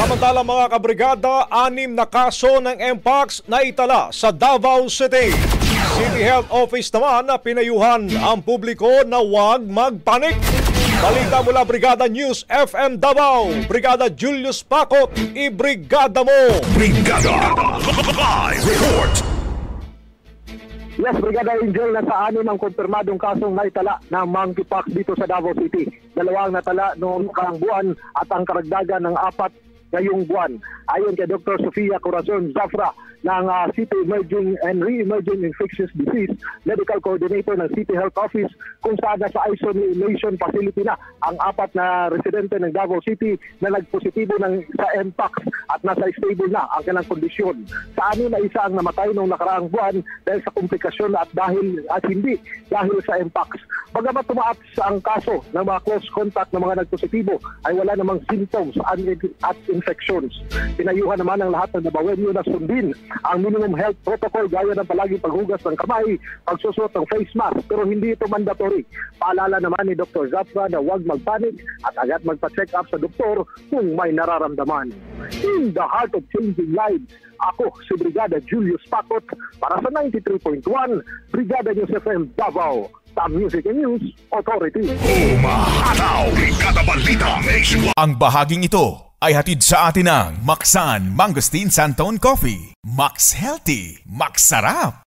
Samantala mga kabrigada, 6 na kaso ng Mpox na itala sa Davao City. City Health Office naman na pinayuhan ang publiko na huwag magpanik. Balita mula Brigada News FM Davao, Brigada Julius Pakot, i-brigada mo! Brigada Live Report! Yes, Brigada Angel, nasa 6 ang kumpirmadong kasong naitala ng monkeypox dito sa Davao City. 2 ang natala noong nakaraang buwan at ang karagdagan ng 4 ngayong buwan. Ayon kay Dr. Sofia Corazon Zafra ng City Emerging and Re-Emerging Infectious Disease Medical Coordinator ng City Health Office, kung saan nasa isolation facility na ang 4 na residente ng Davao City na nagpositibo sa Mpox at nasa stable na ang kanilang kondisyon. Sa 6 na isa ang namatay noong nakaraang buwan dahil sa komplikasyon at hindi dahil sa Mpox. Bagamat tumaas ang kaso ng mga close contact ng mga nagpositibo ay wala namang symptoms at infections. Pinayuhan naman ang lahat ng Dabawenyo na sundin ang minimum health protocol gaya ng palaging paghugas ng kamay, pagsusuot ng face mask, pero hindi ito mandatory. Paalala naman ni Dr. Zafra na huwag magpanik at agad magpa-check up sa doktor kung may nararamdaman. In the heart of changing lives, ako si Brigada Julius Pakot para sa 93.1 Brigada News FM Davao, the Music and News Authority. Umahataw! Brigada Balita Nationwide! Ang bahaging ito ay hatid sa atin ng Maxan Mangosteen Santone Coffee. Max Healthy, Max Sarap.